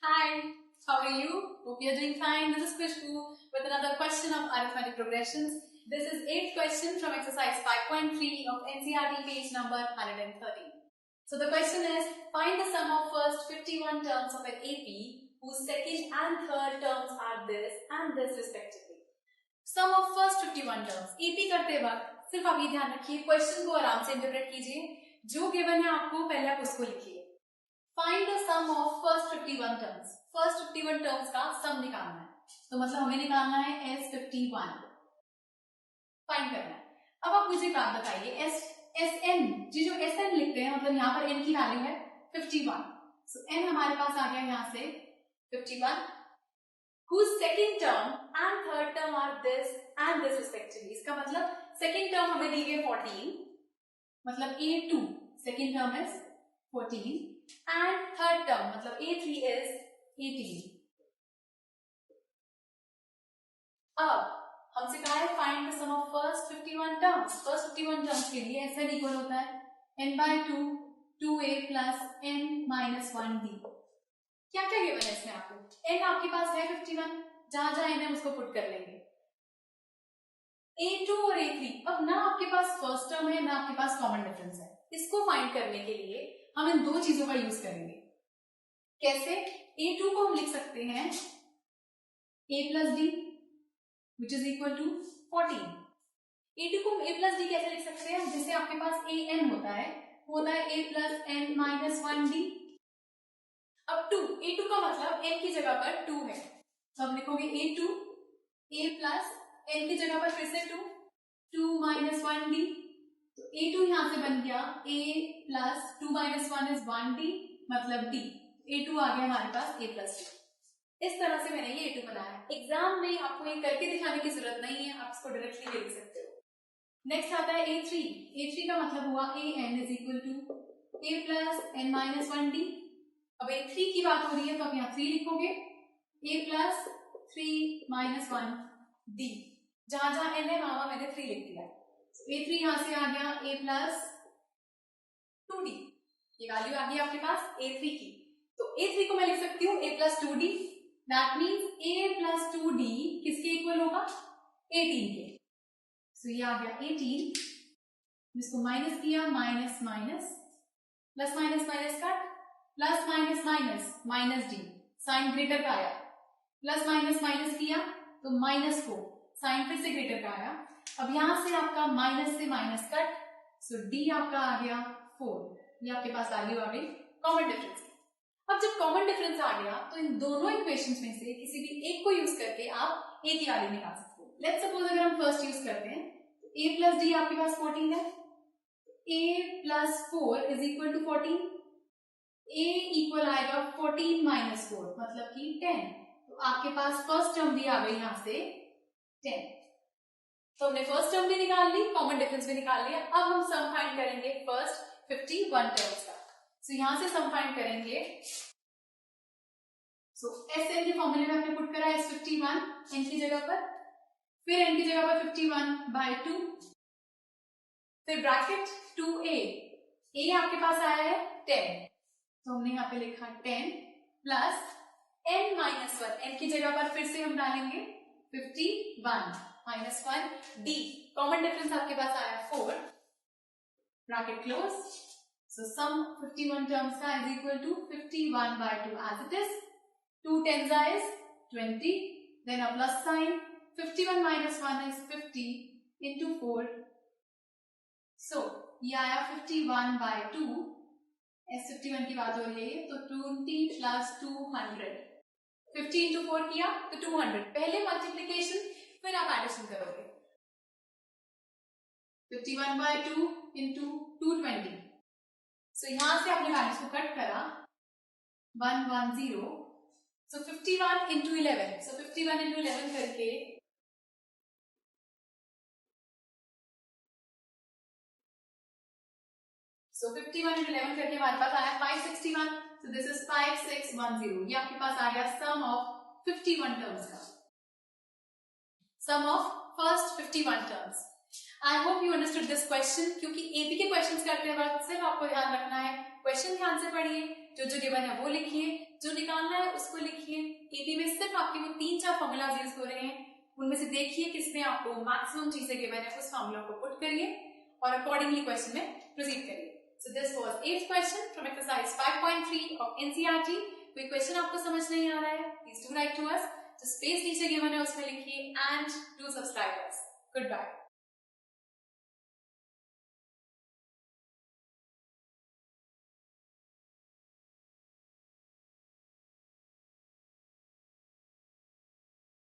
Hi, how are you? Hope you're doing fine. This is Kushbu with another question of arithmetic progressions. This is 8th question from exercise 5.3 of NCERT page number 130. So the question is, find the sum of first 51 terms of an AP whose second and third terms are this and this respectively. Sum of first 51 terms. AP करते वक्त सिर्फ आप ये ध्यान रखिए, question को आराम से इंटरप्रेट कीजिए, जो गिवन है आपको पहले आप उसको लिखिए. Find the sum of first 51 terms. First 51 terms का सम निकालना है, तो मतलब हमें निकालना है S51 फाइंड करना है. अब आप मुझे बात बताइए, SN जो SN लिखते हैं मतलब यहाँ पर N की वैल्यू है 51. सो N हमारे पास आ गया यहाँ से 51 whose second term and third term are this and this respectively. इसका मतलब second term हमें दी गई 14, मतलब A2 second term is 14 and third term मतलब A3 is 18. अब हमसे कहा है find the sum of first 51 terms. First 51 terms के लिए SN इक्वल होता है n/2 2a plus n minus 1d. क्या क्या गिवन है इसमें आपको? n आपके पास है 51, जहां जहां n है उसको पुट कर लेंगे. A2 और A3, अब ना आपके पास फर्स्ट टर्म है ना आपके पास कॉमन डिफरेंस है. इसको फाइंड करने के लिए हम इन दो चीजों का यूज करेंगे. कैसे? A2 को हम लिख सकते हैं a plus d which is equal to 14. A2 को हम a plus d कैसे लिख सकते हैं? जैसे आपके पास an होता है a plus n minus 1d. अब 2, A2 का मतलब n की जगह पर 2 है, तो हम लिखोगे A2 a plus n की जगह पर फिर से 2 minus 1d. तो A2 यहां से बन गया a plus 2 minus 1 is 1d मतलब d. A2 आ गया हमारे पास a plus d. इस तरह से मैंने ये A2 बनाया. एग्जाम में आपको ये करके दिखाने की जरूरत नहीं है, आप इसको डायरेक्टली लिख सकते हो. नेक्स्ट आता है A3. A3 का मतलब हुआ an is equal to a plus n minus 1d. अब A3 की बात हो रही है तो आप यहाँ 3 लिखोगे, a plus 3 minus 1d. जहां जहां n है वहां मैंने 3 लिख दिया. A3 यहां से आ गया a plus 2d. ये वैल्यू आ गई आपके पास A3 की. तो A3 को मैं लिख सकती हूँ a plus 2d. That means a plus 2d किसके इक्वल होगा? 18 के. सो ये आ गया 18. इसको माइनस किया, minus minus plus minus minus cut, plus minus minus minus d, sign greater का आया. प्लस माइनस माइनस किया तो माइनस 4, साइन फिर से ग्रेटर का आया. अब यहां से आपका माइनस से माइनस कट, सो डी आपका आ गया 4. ये आपके पास वैल्यू आ गई कॉमन डिफरेंस. अब जब कॉमन डिफरेंस आ गया तो इन दोनों इक्वेशंस में से किसी भी एक को यूज करके आप a की वैल्यू निकाल सकते हो. लेट्स सपोज अगर हम फर्स्ट यूज करते हैं तो a प्लस डी आपके पास 14 है. a plus 4 is equal to 14. a equal आएगा 14 माइनस 4 मतलब कि 10. तो आपके पास फर्स्ट टर्म भी आ गई यहां से 10. तो हमने फर्स्ट टर्म भी निकाल ली, कॉमन डिफरेंस भी निकाल लिया. अब हम सम फाइंड करेंगे फर्स्ट 51 टर्म्स का. सो यहां से सम फाइंड करेंगे. सो SN के फॉर्मूले में आपने पुट करा S51 n की जगह पर, फिर n की जगह पर 51/2, फिर ब्रैकेट 2a. a आपके पास आया है 10, तो हमने यहाँ पे लिखा 10 प्लस n माइनस 1. n की जगह पर फिर से हम डालेंगे 51 माइनस 1 d. कॉमन डिफरेंस आपके पास आया 4, bracket close. So sum 51 terms का is equal to 51/2 as it is. 2 tens is 20. Then a plus sign. 51 minus 1 is 50 into 4. So ये आया 51/2. S51 की बात हो रही है तो 20 plus 200. 50 into 4 किया तो 200. पहले मल्टीप्लीकेशन फिर आप एडिशन करोगे. 51/2 into 220. सो यहां से आपने वैल्यूज को कट करा 110. सो 51 into 11. सो 51 into 11 करके सो 51 into 11 करके हमारे पास आया 561. So this is 5610. ये आपके पास आ गया सम ऑफ 51 टर्म्स का, sum of first 51 terms. I hope you understood this question, क्योंकि एपी के क्वेश्चंस करते वक्त सिर्फ आपको ध्यान रखना है क्वेश्चन ध्यान से पढ़िए, जो गिवन है वो लिखिए, जो निकालना है उसको लिखिए। एपी में सिर्फ आपके वो 3-4 फॉर्मूलाज यूज हो रहे हैं, उनमें से देखिए किसमें आपको मैक्सिमम चीजें गिवन है, उस फॉर्मूला को पुट करिए और अकॉर्डिंगली क्वेश्चन में प्रोसीड करिए। So this was 8th question from exercise 5.3 ऑफ एनसीईआरटी। कोई क्वेश्चन आपको समझ नहीं आ रहा है, please do write to us. जो स्पेस नीचे गिवन है उसमें लिखिए and do subscribe us. Good bye.